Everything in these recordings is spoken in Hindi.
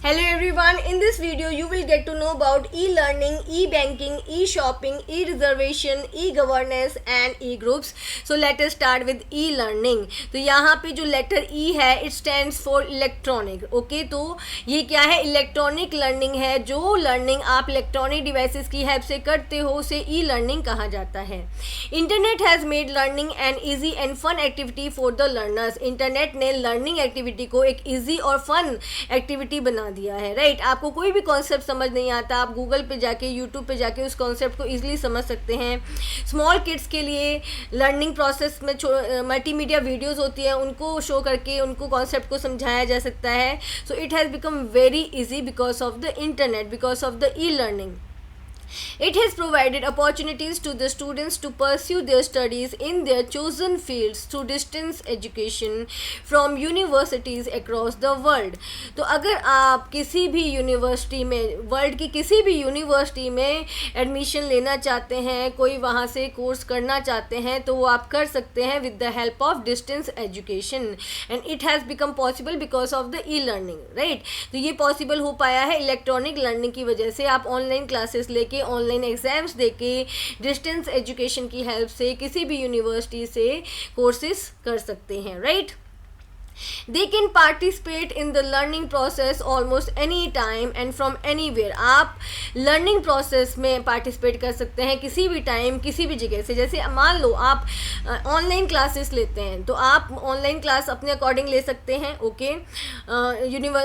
Hello everyone, in this video you will get to know about e-learning, e-banking, e-shopping, e-reservation, e-governance and e-groups. So let us start with e-learning. तो यहाँ पे जो लेटर E है it stands for electronic. Okay तो ये क्या है? इलेक्ट्रॉनिक लर्निंग है. जो लर्निंग आप इलेक्ट्रॉनिक डिवाइसेस की हेल्प से करते हो उसे ई-लर्निंग कहा जाता है. Internet has made learning an easy and fun activity for the learners. Internet ने लर्निंग एक्टिविटी को एक ईजी और फन एक्टिविटी बना दिया है. राइट आपको कोई भी कॉन्सेप्ट समझ नहीं आता, आप गूगल पे जाके यूट्यूब पे जाके उस कॉन्सेप्ट को ईजिली समझ सकते हैं. स्मॉल किड्स के लिए लर्निंग प्रोसेस में मल्टीमीडिया वीडियोस होती है, उनको शो करके उनको कॉन्सेप्ट को समझाया जा सकता है. So it has become very easy because of the internet, because of the e learning. It has provided opportunities to the students to pursue their studies in their chosen fields through distance education from universities across the world. तो अगर आप किसी भी यूनिवर्सिटी में, वर्ल्ड की किसी भी यूनिवर्सिटी में एडमिशन लेना चाहते हैं, कोई वहाँ से कोर्स करना चाहते हैं, तो वो आप कर सकते हैं with the help of distance education. And it has become possible because of the e learning. Right तो ये पॉसिबल हो पाया है इलेक्ट्रॉनिक लर्निंग की वजह से. आप ऑनलाइन क्लासेस लेके, ऑनलाइन एग्जाम्स देके, डिस्टेंस एजुकेशन की हेल्प से किसी भी यूनिवर्सिटी से कोर्सेज कर सकते हैं. Right They can participate in the learning process almost any time and from anywhere. आप लर्निंग प्रोसेस में पार्टिसिपेट कर सकते हैं किसी भी टाइम, किसी भी जगह से. जैसे मान लो आप ऑनलाइन क्लासेस लेते हैं तो आप ऑनलाइन क्लास अपने अकॉर्डिंग ले सकते हैं. ओके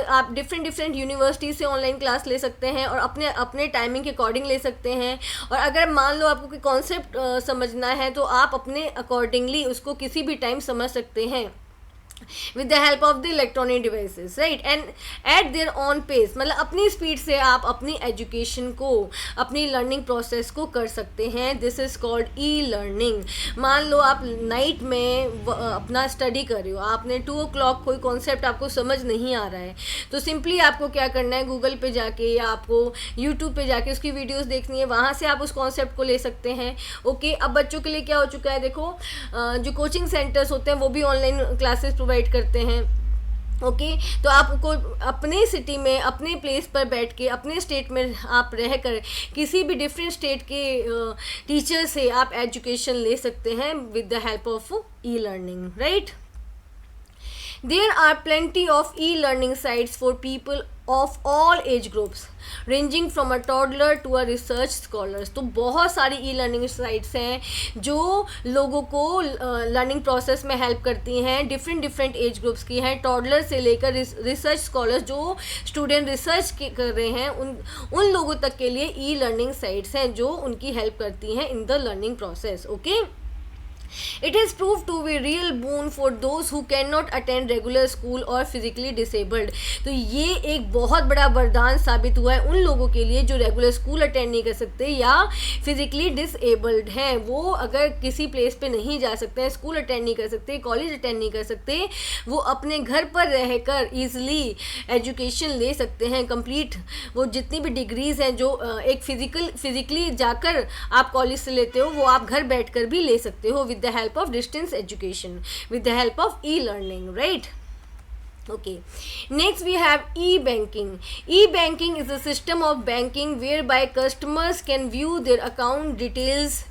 आप डिफरेंट यूनिवर्सिटी से ऑनलाइन क्लास ले सकते हैं और अपने टाइमिंग के अकॉर्डिंग ले सकते हैं. और अगर मान लो आपको कोई कॉन्सेप्ट समझना है तो आप अपने अकॉर्डिंगली उसको किसी भी टाइम समझ सकते हैं with the help of the electronic devices. right and at their own pace, मतलब अपनी स्पीड से आप अपनी एजुकेशन को, अपनी लर्निंग प्रोसेस को कर सकते हैं. This is called e learning. मान लो आप नाइट में अपना स्टडी कर रहे हो, आपने 2 o'clock कोई कॉन्सेप्ट आपको समझ नहीं आ रहा है, तो सिंपली आपको क्या करना है, गूगल पे जाके या आपको यूट्यूब पे जाके उसकी वीडियोस देखनी है, वहाँ से आप उस कॉन्सेप्ट को ले सकते हैं. ओके अब बच्चों के लिए क्या हो चुका है, देखो जो कोचिंग सेंटर्स होते हैं वो भी ऑनलाइन क्लासेस प्रोवाइड करते हैं. ओके तो आपको अपने सिटी में, अपने प्लेस पर बैठ के, अपने स्टेट में आप रहकर किसी भी डिफरेंट स्टेट के टीचर से आप एजुकेशन ले सकते हैं with the help of e learning. Right There are plenty of e-learning sites for people of all age groups ranging from a toddler to a research scholars. तो बहुत सारी ई लर्निंग साइट्स हैं जो लोगों को लर्निंग प्रोसेस में हेल्प करती हैं. डिफरेंट एज ग्रुप्स की हैं, टॉडलर से लेकर रिसर्च स्कॉलर्स, जो स्टूडेंट रिसर्च कर रहे हैं उन लोगों तक के लिए ई लर्निंग साइट्स हैं जो उनकी हेल्प करती हैं in the learning process. Okay It has proved to be real boon for those who cannot attend regular school or physically disabled. तो ये एक बहुत बड़ा वरदान साबित हुआ है उन लोगों के लिए जो रेगुलर स्कूल अटेंड नहीं कर सकते या फिजिकली डिसेबल्ड हैं. वो अगर किसी प्लेस पे नहीं जा सकते हैं, स्कूल अटेंड नहीं कर सकते, कॉलेज अटेंड नहीं कर सकते, वो अपने घर पर रहकर ईजिली एजुकेशन ले सकते हैं. कंप्लीट वो जितनी भी डिग्रीज़ हैं जो एक फिजिकली जाकर आप कॉलेज से लेते हो वो आप घर बैठ कर भी ले सकते हो with the help of distance education, with the help of e-learning. Right okay next we have e-banking. E-banking is a system of banking whereby customers can view their account details,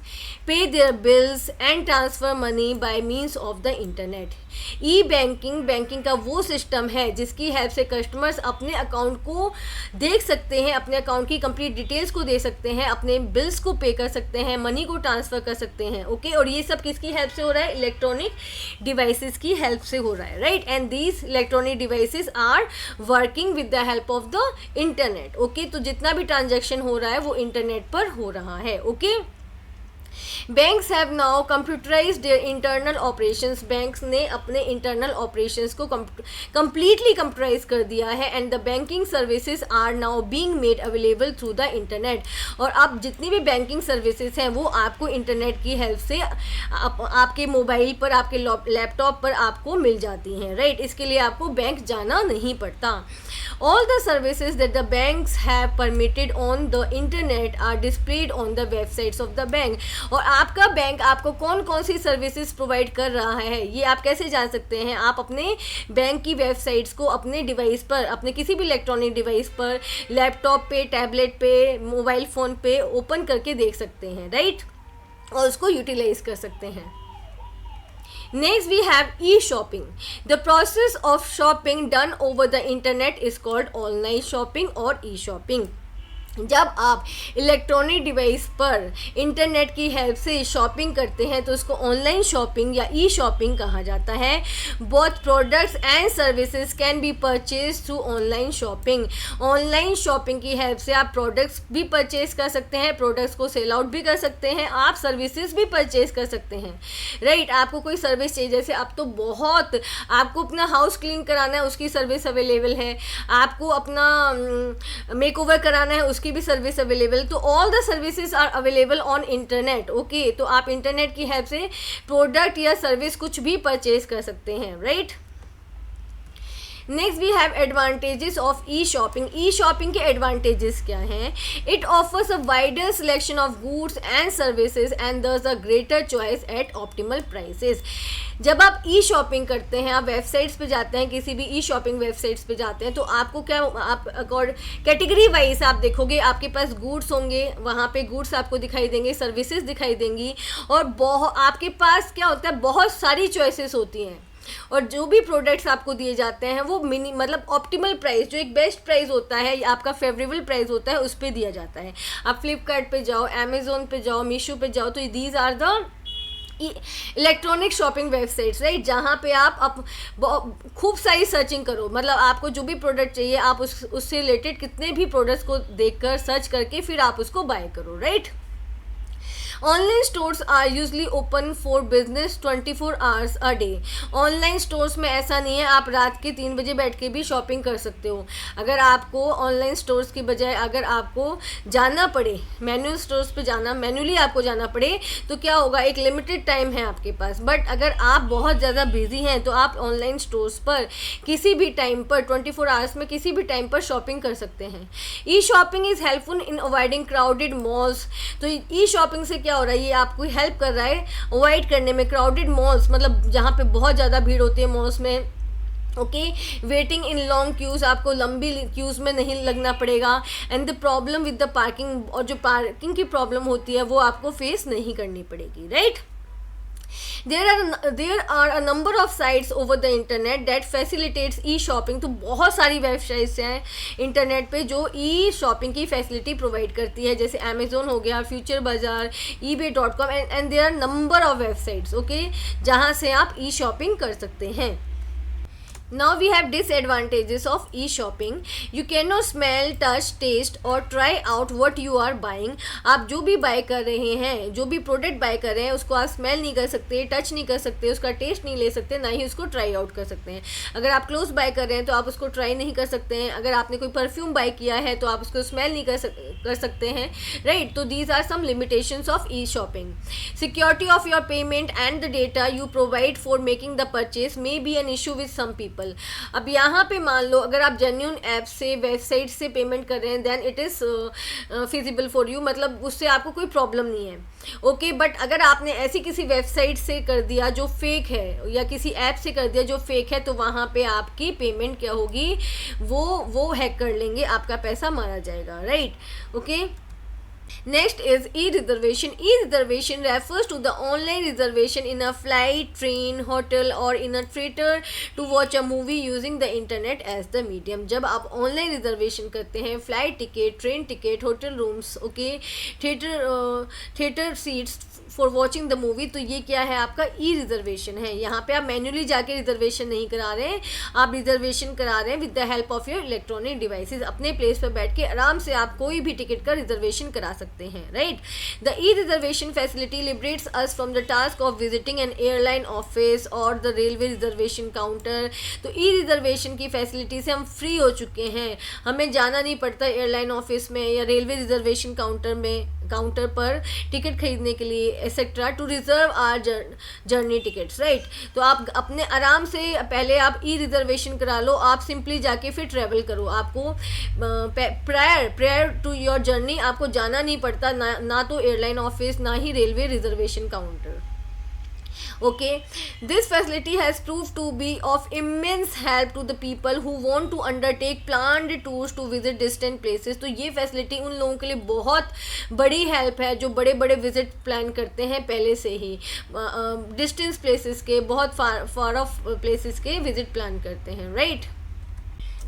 pay their bills and transfer money by means of the internet. E banking का वो सिस्टम है जिसकी हेल्प से कस्टमर्स अपने अकाउंट को देख सकते हैं, अपने अकाउंट की कंप्लीट डिटेल्स को दे सकते हैं, अपने बिल्स को पे कर सकते हैं, मनी को ट्रांसफ़र कर सकते हैं. ओके और ये सब किसकी हेल्प से हो रहा है, इलेक्ट्रॉनिक डिवाइसेस की हेल्प से हो रहा है. Right and these electronic devices are working with the help of the internet. Okay तो जितना भी ट्रांजेक्शन हो रहा है वो इंटरनेट पर हो रहा है. Okay banks have now computerize their internal operations. Banks ने अपने इंटरनल ऑपरेशंस को कम्प्लीटली कंप्यूटराइज कर दिया है. And the banking services are now being made available through the internet. और अब जितनी भी बैंकिंग सर्विसेज हैं वो आपको इंटरनेट की हेल्प से आपके मोबाइल पर, आपके लैपटॉप पर आपको मिल जाती हैं. राइट इसके लिए आपको बैंक जाना नहीं पड़ता. All the services that the banks have permitted on the internet are displayed on the websites of the bank. और आपका बैंक आपको कौन कौन सी सर्विसेज प्रोवाइड कर रहा है ये आप कैसे जान सकते हैं? आप अपने बैंक की वेबसाइट्स को अपने डिवाइस पर, अपने किसी भी इलेक्ट्रॉनिक डिवाइस पर, लैपटॉप पे, टैबलेट पे, मोबाइल फ़ोन पे ओपन करके देख सकते हैं, राइट, और उसको यूटिलाइज कर सकते हैं। Next we have e-shopping. The process of shopping done over the internet is called online shopping or e-shopping. जब आप इलेक्ट्रॉनिक डिवाइस पर इंटरनेट की हेल्प से शॉपिंग करते हैं तो उसको ऑनलाइन शॉपिंग या ई शॉपिंग कहा जाता है। Both products and services can be purchase through online shopping. Online shopping की हेल्प से आप प्रोडक्ट्स भी परचेज कर सकते हैं, प्रोडक्ट्स को सेल आउट भी कर सकते हैं, आप सर्विसेज भी परचेज कर सकते हैं, राइट। आपको कोई सर्विस चाहिए, जैसे अब तो बहुत, आपको अपना हाउस क्लीन कराना है उसकी सर्विस अवेलेबल है, आपको अपना मेकओवर कराना है की भी सर्विस अवेलेबल, तो all the services are available on internet, okay. तो आप इंटरनेट की हेल्प से प्रोडक्ट या सर्विस कुछ भी परचेज कर सकते हैं, right. Next we have advantages of e shopping. E shopping के एडवांटेजेस क्या हैं? It offers a wider selection of goods and services and thus a greater choice at optimal prices. जब आप ई शॉपिंग करते हैं, आप वेबसाइट्स पे जाते हैं, किसी भी ई शॉपिंग वेबसाइट्स पे जाते हैं, तो आपको क्या, आप कैटेगरी वाइज आप देखोगे, आपके पास गुड्स होंगे, वहाँ पे गुड्स आपको दिखाई देंगे, सर्विसेज दिखाई देंगी, और आपके पास क्या होता है, बहुत सारी चॉइसेस होती हैं, और जो भी प्रोडक्ट्स आपको दिए जाते हैं वो मतलब ऑप्टिमल प्राइस, जो एक बेस्ट प्राइस होता है, आपका फेवरेबल प्राइस होता है, उस पर दिया जाता है। आप फ्लिपकार्ट पे जाओ, अमेजोन पे जाओ, मीशो पे जाओ, तो these are the electronic shopping websites, right, जहाँ पे आप खूब सारी सर्चिंग करो, मतलब आपको जो भी प्रोडक्ट चाहिए आप उससे रिलेटेड कितने भी प्रोडक्ट्स को देखकर सर्च करके फिर आप उसको बाय करो, right. Online stores are usually open for business 24 hours a day. Online stores में ऐसा नहीं है, आप रात के 3 बजे बैठ के भी शॉपिंग कर सकते हो। अगर आपको ऑनलाइन स्टोर्स की बजाय अगर आपको जाना पड़े, मैनुअल स्टोर्स पे जाना, मैनुअली आपको जाना पड़े, तो क्या होगा, एक लिमिटेड टाइम है आपके पास। बट अगर आप बहुत ज़्यादा बिजी हैं तो आप ऑनलाइन स्टोर्स पर किसी भी टाइम पर 24 आवर्स में किसी भी टाइम पर शॉपिंग कर सकते हैं। E shopping is helpful in avoiding crowded malls. तो ई शॉपिंग से क्या हो रहा है, ये आपको हेल्प कर रहा है अवॉइड करने में क्राउडेड मॉल्स, मतलब जहाँ पे बहुत ज़्यादा भीड़ होती है मॉल्स में, okay. Waiting in long queues, आपको लंबी क्यूज़ में नहीं लगना पड़ेगा। And the problem with the parking, और जो पार्किंग की प्रॉब्लम होती है वो आपको फेस नहीं करनी पड़ेगी, right. There are a number of sites over the internet that facilitates e-shopping। तो बहुत सारी वेबसाइट्स हैं इंटरनेट पे जो ई शॉपिंग की फैसिलिटी प्रोवाइड करती है, जैसे अमेजोन हो गया, Future Bazaar, ebay.com, and there are number of websites, okay, जहाँ से आप ई शॉपिंग कर सकते हैं। Now we have disadvantages of e-shopping. You cannot smell, touch, taste or try out what you are buying. आप जो भी बाय कर रहे हैं, जो भी प्रोडक्ट बाय कर रहे हैं, उसको आप स्मेल नहीं कर सकते, टच नहीं कर सकते, उसका टेस्ट नहीं ले सकते, ना ही उसको ट्राई आउट कर सकते हैं। अगर आप क्लोथ्स बाय कर रहे हैं तो आप उसको ट्राई नहीं कर सकते हैं। अगर आपने कोई परफ्यूम बाय किया है तो आप उसको स्मेल नहीं कर सकते हैं, राइट। तो these are some limitations of e shopping. Security of your payment and the data you provide for making the purchase may be an issue with some people. अब यहाँ पे मान लो अगर आप जेन्युइन ऐप से, वेबसाइट से पेमेंट कर रहे हैं, then it is feasible for you, मतलब उससे आपको कोई प्रॉब्लम नहीं है, ओके। बट अगर आपने ऐसी किसी वेबसाइट से कर दिया जो फेक है, या किसी ऐप से कर दिया जो फेक है, तो वहाँ पे आपकी पेमेंट क्या होगी, वो हैक कर लेंगे, आपका पैसा मारा जाएगा, right, okay. Next is e-reservation. E-reservation refers to the online reservation in a flight, train, hotel or in a theater to watch a movie using the internet as the medium. जब आप ऑनलाइन रिजर्वेशन करते हैं, flight ticket, train ticket, hotel rooms, okay, theatre seats for watching the movie, तो ये क्या है, आपका ई रिजर्वेशन है। यहाँ पे आप मैन्युअली जाके रिजर्वेशन नहीं करा रहे हैं, आप रिजर्वेशन करा रहे हैं with the help of your electronic devices. अपने प्लेस पर बैठ के आराम से आप कोई भी टिकट का रिजर्वेशन करा सकते हैं, right. The E reservation facility liberates us from the task of visiting N airline office और द रेलवे रिजर्वेशन काउंटर। तो ई रिजर्वेशन की फैसिलिटी से हम फ्री हो चुके हैं, हमें जाना नहीं पड़ता एयरलाइन ऑफिस में या रेलवे रिजर्वेशन काउंटर पर टिकट खरीदने के लिए etcetera, to reserve our journey tickets, right. तो आप अपने आराम से पहले आप ई रिजर्वेशन करा लो, आप सिंपली जाके फिर ट्रैवल करो। आपको प्रायर टू योर जर्नी आपको जाना नहीं पड़ता, ना तो एयरलाइन ऑफिस, ना ही railway reservation counter. Okay, this facility has proved to be of immense help to the people who want to undertake planned tours to visit distant places। तो ये फैसिलिटी उन लोगों के लिए बहुत बड़ी हेल्प है जो बड़े बड़े विजिट प्लान करते हैं पहले से ही, डिस्टेंस प्लेसेस के, बहुत फार ऑफ प्लेसेस के विजिट प्लान करते हैं, right.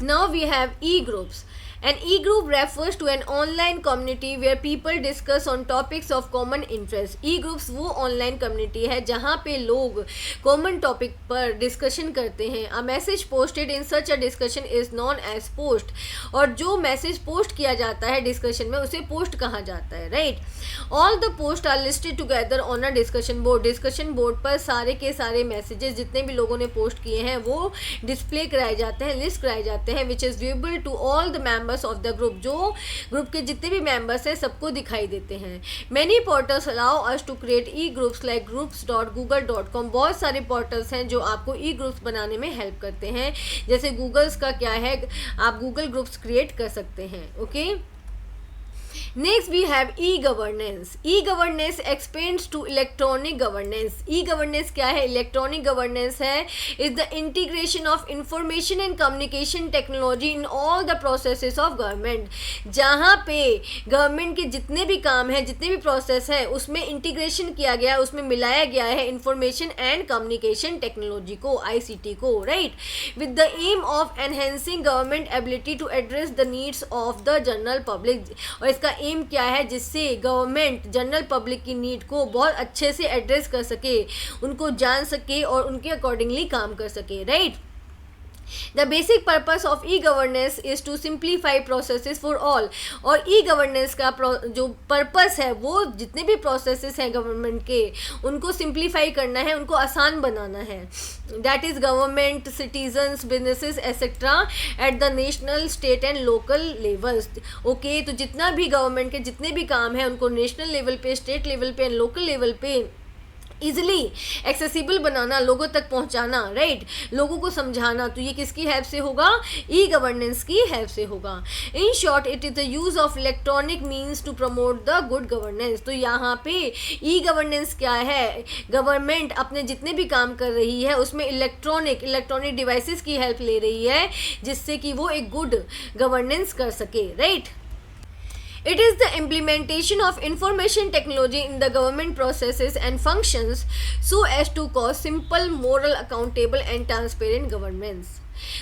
Now we have e-groups. An e-group refers to an online community where people discuss on topics of common interest। e-groups वो online community है जहाँ पे लोग common topic पर discussion करते हैं। A message posted in such a discussion is known as post। और जो message post किया जाता है discussion में उसे post कहा जाता है, right। All the posts are listed together on a discussion board। discussion board पर सारे के सारे messages जितने भी लोगों ने post किए हैं वो display कराए जाते हैं, list कराए जाते हैं, which is visible to all the members of the group. जो ग्रुप के जितने भी मेंबर्स हैं सबको दिखाई देते हैं। Many portals allow us to create e groups like groups.google.com। बहुत सारे पोर्टल्स हैं जो आपको ई ग्रुप्स बनाने में हेल्प करते हैं, जैसे गूगल्स का क्या है, आप गूगल ग्रुप्स क्रिएट कर सकते हैं, okay. Next we have e-governance। e-governance expands to electronic governance। e-governance क्या है? electronic governance है is the integration of information and communication technology in all the processes of government। जहाँ पे गवर्नमेंट के जितने भी काम हैं, जितने भी प्रोसेस है, उसमें इंटीग्रेशन किया गया है, उसमें मिलाया गया है इंफॉर्मेशन एंड कम्युनिकेशन टेक्नोलॉजी को, ICT को, right, with the aim of enhancing government ability to address the needs of the general public. और इसका एम क्या है? जिससे गवर्नमेंट जनरल पब्लिक की नीड को बहुत अच्छे से एड्रेस कर सके, उनको जान सके और उनके अकॉर्डिंगली काम कर सके, right. The basic purpose of e-governance is to simplify processes for all। और e-governance का जो पर्पस है वो जितने भी प्रोसेसेस हैं गवर्नमेंट के उनको सिंप्लीफाई करना है, उनको आसान बनाना है। That is government, citizens, businesses etcetera at the national, state and local levels. Okay, तो जितना भी गवर्नमेंट के जितने भी काम हैं उनको नेशनल लेवल पे, स्टेट लेवल पे एंड लोकल लेवल पे ईजिली एक्सेसिबल बनाना, लोगों तक पहुंचाना, राइट, लोगों को समझाना। तो ये किसकी हेल्प से होगा? ई गवर्नेंस की हेल्प से होगा। In short it is the use of electronic means to promote the good governance. तो यहाँ पे ई गवर्नेंस क्या है? गवर्नमेंट अपने जितने भी काम कर रही है उसमें इलेक्ट्रॉनिक डिवाइसेस की हेल्प ले रही है जिससे कि वो एक गुड गवर्नेंस कर सके, right. It is the implementation of information technology in the government processes and functions so as to cause simple, moral, accountable and transparent governments।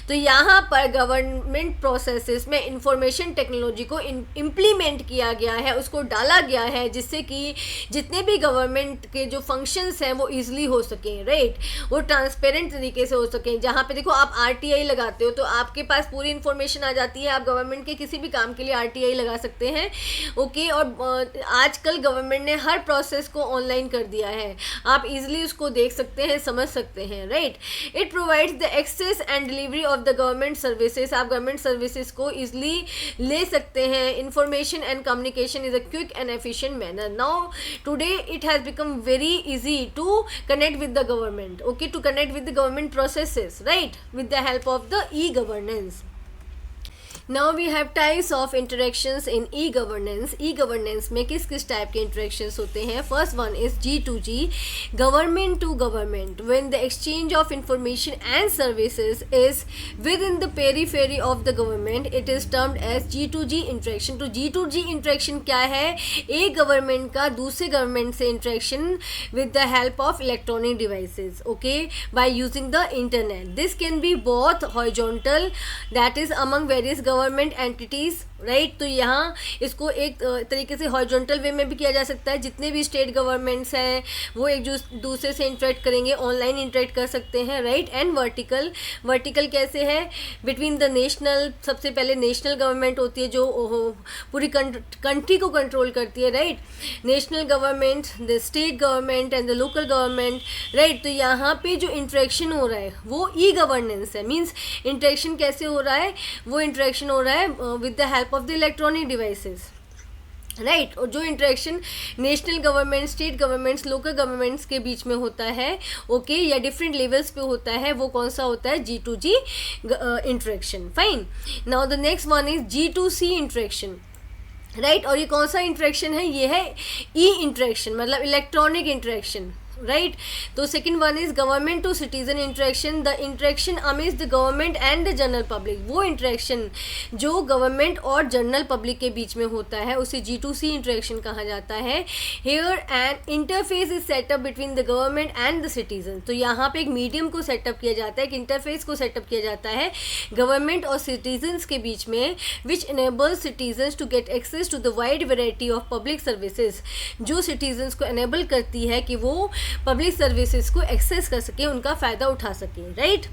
तो यहाँ पर गवर्नमेंट प्रोसेसेस में इंफॉर्मेशन टेक्नोलॉजी को इम्प्लीमेंट किया गया है, उसको डाला गया है जिससे कि जितने भी गवर्नमेंट के जो फंक्शंस हैं वो ईजिली हो सकें, राइट, वो ट्रांसपेरेंट तरीके से हो सकें। जहाँ पे देखो आप RTI लगाते हो तो आपके पास पूरी इन्फॉर्मेशन आ जाती है, आप गवर्नमेंट के किसी भी काम के लिए RTI लगा सकते हैं, ओके। और आजकल गवर्नमेंट ने हर प्रोसेस को ऑनलाइन कर दिया है, आप ईजिली उसको देख सकते हैं, समझ सकते हैं, right. It provides the access and delivery of the government services. आप गवर्नमेंट सर्विसेज को इजिली ले सकते हैं। Information and communication is a quick and efficient manner. Now today it has become very easy to connect with the government, okay, to connect with the government processes, right, with the help of the e governance. Now we have types of interactions in e-governance। e-governance में किस किस टाइप के interactions होते हैं? First one is G2G, government to government, when the exchange of information and services is within the periphery of the government, it is termed as G2G interaction। तो G2G interaction क्या है? एक गवर्नमेंट का दूसरे गवर्नमेंट से interaction with the help of electronic devices, okay, by using the internet। This can be both horizontal, that is among various government entities, right. तो यहाँ इसको एक तरीके से हॉरिजॉन्टल वे में भी किया जा सकता है, जितने भी स्टेट गवर्नमेंट्स हैं वो एक दूसरे से इंटरेक्ट करेंगे, ऑनलाइन इंटरेक्ट कर सकते हैं, राइट। एंड वर्टिकल कैसे है? बिटवीन द नेशनल, सबसे पहले नेशनल गवर्नमेंट होती है जो पूरी कंट्री को कंट्रोल करती है, right, national government, the state government and the local government, right. तो यहाँ पे जो इंटरेक्शन हो रहा है वो ई गवर्नेंस है। मीन्स इंटरेक्शन कैसे हो रहा है? वो इंटरेक्शन हो रहा है with the help of the electronic devices, right. और जो interaction national government, state governments, local governments के बीच में होता है, ओके, या डिफरेंट लेवल्स पे होता है, वो कौन सा होता है? G2G interaction, fine. Now the next one is G2C interaction. Right और ये कौन सा इंटरेक्शन है, ये है ई इंटरेक्शन, मतलब इलेक्ट्रॉनिक इंटरेक्शन, राइट। तो second one is government to citizen interaction, the interaction amidst the government and the general public, वो इंटरेक्शन जो गवर्नमेंट और जनरल पब्लिक के बीच में होता है उसे G2C इंटरेक्शन कहा जाता है। Here and interface is set up between the government and the citizen, तो यहाँ पे एक मीडियम को सेटअप किया जाता है, एक इंटरफेस को सेटअप किया जाता है गवर्नमेंट और सिटीजन्स के बीच में, which enables citizens to get access to the wide variety of public services, जो सिटीजन्स को एनेबल करती है कि वो पब्लिक सर्विसेज को एक्सेस कर सके, उनका फ़ायदा उठा सके, right.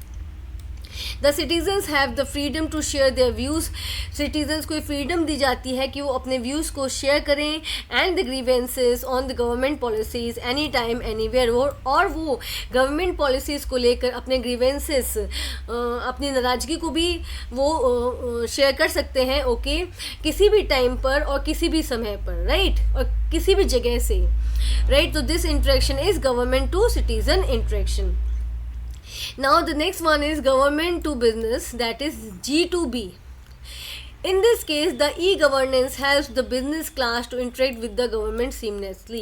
The citizens have the freedom to share their views, citizens को फ्रीडम दी जाती है कि वो अपने व्यूज़ को शेयर करें, and the grievances on the government policies any time anywhere, और वो गवर्नमेंट पॉलिसीज़ को लेकर अपने ग्रीवेंसेस, अपनी नाराज़गी को भी वो शेयर कर सकते हैं, ओके, किसी भी टाइम पर और किसी भी समय पर, राइट, और किसी भी जगह से, राइट। तो this interaction is government to citizen interaction. Now the next one is government to business, that is G2B. In this case, the e-governance helps the business class to interact with the government seamlessly,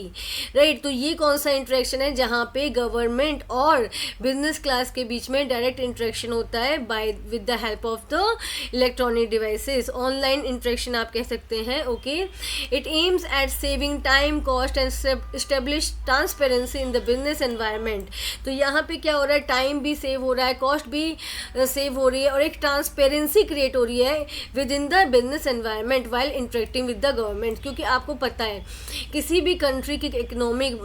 right? तो ये कौन सा इंटरेक्शन है जहाँ पे गवर्नमेंट और बिजनेस क्लास के बीच में डायरेक्ट इंटरेक्शन होता है by with the help of the electronic devices, online interaction आप कह सकते हैं, okay. It aims at saving time, cost and establish transparency in the business environment. तो यहाँ पे क्या हो रहा है, टाइम भी सेव हो रहा है, कॉस्ट भी सेव हो रही है, और एक ट्रांसपेरेंसी क्रिएट हो रही है with in the business environment while interacting with the government. क्योंकि आपको पता है किसी भी कंट्री की इकोनॉमिक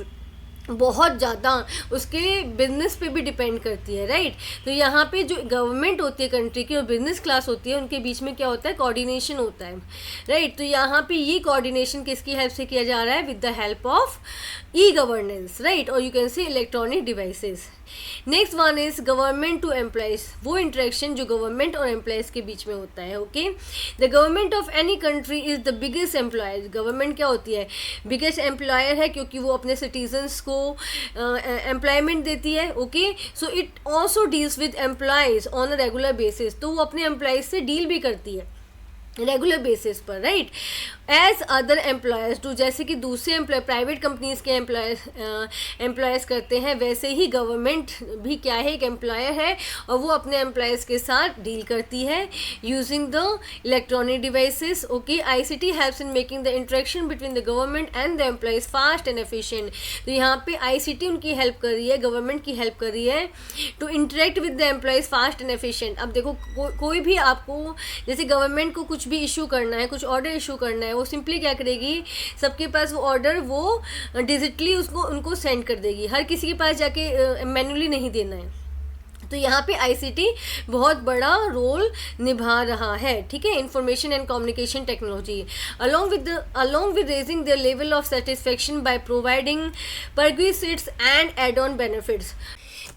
बहुत ज़्यादा उसके बिजनेस पे भी डिपेंड करती है, राइट। तो यहाँ पे जो गवर्नमेंट होती है कंट्री की और बिजनेस क्लास होती है, उनके बीच में क्या होता है, कोऑर्डिनेशन होता है, राइट। तो यहाँ पे ये कोऑर्डिनेशन किसकी हेल्प से किया जा रहा है, with the help of e governance, right, और you can see electronic devices. Next one is government to employees, वो इंटरेक्शन जो गवर्नमेंट और एम्प्लॉयज़ के बीच में होता है, okay. The government of any country is the biggest employer, government क्या होती है, बिगेस्ट एम्प्लॉयर है, क्योंकि वो अपने सिटीजन्स को एम्प्लॉयमेंट देती है, okay. So it also deals with employees on a regular basis, तो वो अपने एम्प्लॉयज़ से डील भी करती है रेगुलर बेसिस पर, right, as other employers too, जैसे कि दूसरे प्राइवेट कंपनीज के एम्प्लॉयर्स करते हैं, वैसे ही गवर्नमेंट भी क्या है, एक एम्प्लॉयर है, और वो अपने एम्प्लॉयर्स के साथ डील करती है using the electronic devices, okay. ICT helps in making the interaction between the government and the employees fast and efficient. तो यहाँ पे ICT उनकी हेल्प कर रही है, गवर्नमेंट की हेल्प कर रही है to interact with the employees fast and efficient. अब देखो कोई भी आपको, जैसे गवर्नमेंट को कुछ भी इशू करना है, कुछ ऑर्डर इशू करना है, वो सिंपली क्या करेगी, सबके पास वो ऑर्डर वो डिजिटली उनको सेंड कर देगी, हर किसी के पास जाके मैन्युअली नहीं देना है। तो यहाँ पे ICT बहुत बड़ा रोल निभा रहा है, ठीक है, information and communication technology, along with raising their level of satisfaction by providing perquisites and add-on benefits।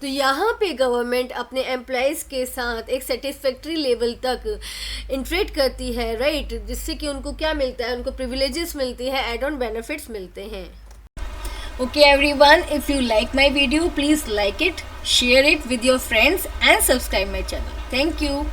तो यहाँ पे गवर्नमेंट अपने एम्प्लॉयज़ के साथ एक सेटिस्फैक्ट्री लेवल तक इंटरेक्ट करती है, राइट, जिससे कि उनको क्या मिलता है, उनको प्रिविलेजेस मिलती है, एड ऑन बेनिफिट्स मिलते हैं। Okay everyone, if you like my video please like it, share it with your friends and subscribe my channel. Thank you.